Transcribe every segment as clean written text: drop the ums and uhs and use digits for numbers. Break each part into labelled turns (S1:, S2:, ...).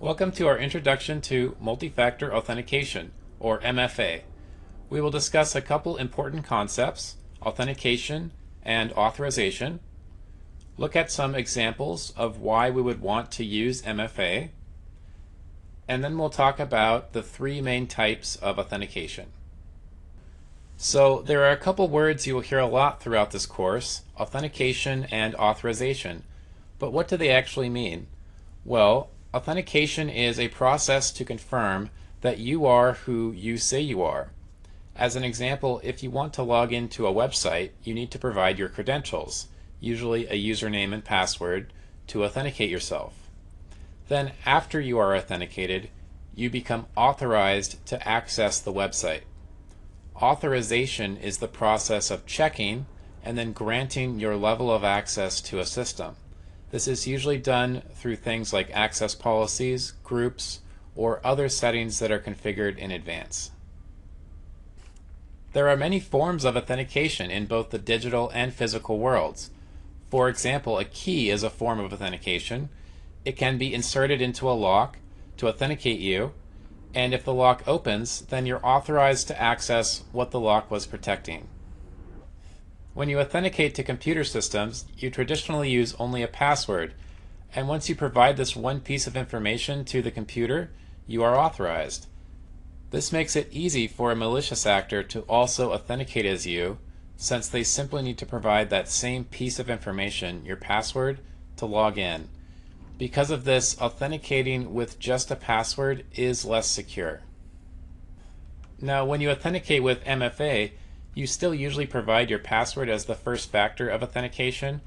S1: Welcome to our Introduction to Multi-Factor Authentication, or MFA. We will discuss a couple important concepts, authentication and authorization, look at some examples of why we would want to use MFA, and then we'll talk about the three main types of authentication. So there are a couple words you will hear a lot throughout this course, authentication and authorization. But what do they actually mean? Well, authentication is a process to confirm that you are who you say you are. As an example, if you want to log into a website, you need to provide your credentials, usually a username and password, to authenticate yourself. Then, after you are authenticated, you become authorized to access the website. Authorization is the process of checking and then granting your level of access to a system. This is usually done through things like access policies, groups, or other settings that are configured in advance. There are many forms of authentication in both the digital and physical worlds. For example, a key is a form of authentication. It can be inserted into a lock to authenticate you, and if the lock opens, then you're authorized to access what the lock was protecting. When you authenticate to computer systems, you traditionally use only a password, and once you provide this one piece of information to the computer, you are authorized. This makes it easy for a malicious actor to also authenticate as you, since they simply need to provide that same piece of information, your password, to log in. Because of this, authenticating with just a password is less secure. Now, when you authenticate with MFA, you still usually provide your password as the first factor of authentication,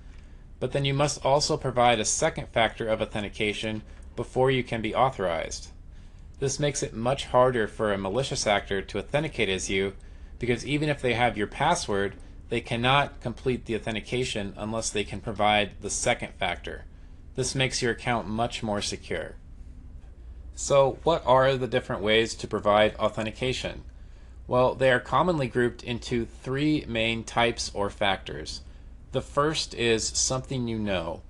S1: but then you must also provide a second factor of authentication before you can be authorized. This makes it much harder for a malicious actor to authenticate as you, because even if they have your password, they cannot complete the authentication unless they can provide the second factor. This makes your account much more secure. So, what are the different ways to provide authentication? Well, they are commonly grouped into three main types or factors. The first is something you know.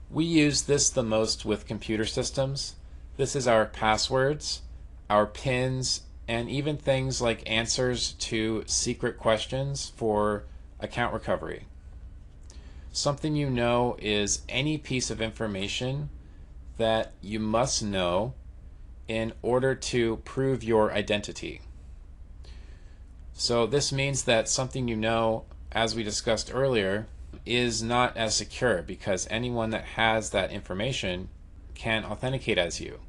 S1: We use this the most with computer systems. This is our passwords, our PINs, and even things like answers to secret questions for account recovery. Something you know is any piece of information that you must know in order to prove your identity. So this means that something you know, as we discussed earlier, is not as secure because anyone that has that information can authenticate as you.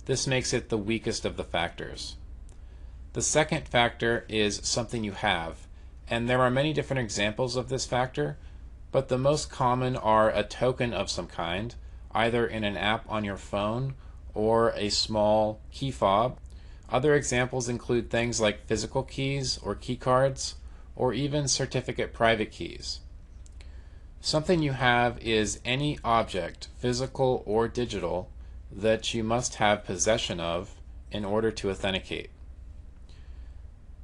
S1: This makes it the weakest of the factors. The second factor is something you have, and there are many different examples of this factor, but the most common are a token of some kind, either in an app on your phone or a small key fob. Other examples include things like physical keys or key cards, or even certificate private keys. Something you have is any object, physical or digital, that you must have possession of in order to authenticate.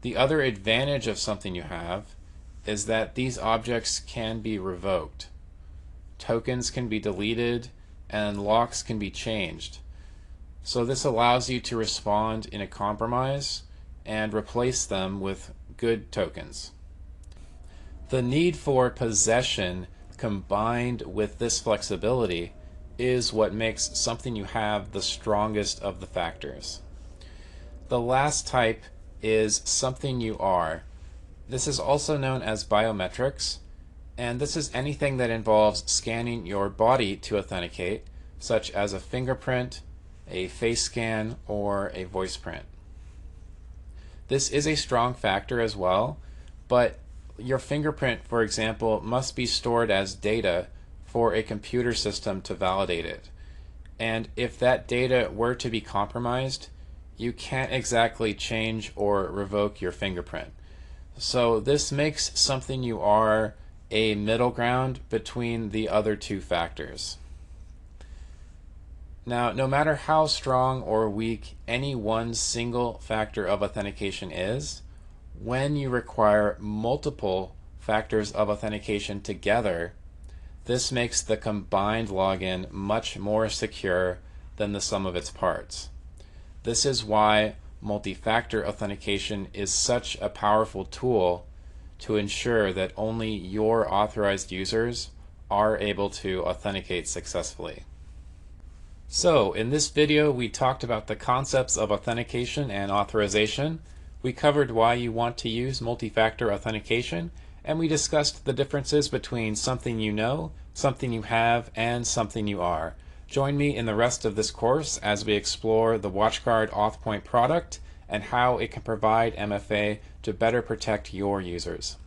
S1: The other advantage of something you have is that these objects can be revoked. Tokens can be deleted and locks can be changed. So this allows you to respond in a compromise and replace them with good tokens. The need for possession combined with this flexibility is what makes something you have the strongest of the factors. The last type is something you are. This is also known as biometrics, and this is anything that involves scanning your body to authenticate, such as a fingerprint, a face scan, or a voice print. This is a strong factor as well, but your fingerprint, for example, must be stored as data for a computer system to validate it. And if that data were to be compromised, you can't exactly change or revoke your fingerprint. So this makes something you are a middle ground between the other two factors. Now, no matter how strong or weak any one single factor of authentication is, when you require multiple factors of authentication together, this makes the combined login much more secure than the sum of its parts. This is why multi-factor authentication is such a powerful tool to ensure that only your authorized users are able to authenticate successfully. So, in this video, we talked about the concepts of authentication and authorization. We covered why you want to use multi-factor authentication, and we discussed the differences between something you know, something you have, and something you are. Join me in the rest of this course as we explore the WatchGuard AuthPoint product and how it can provide MFA to better protect your users.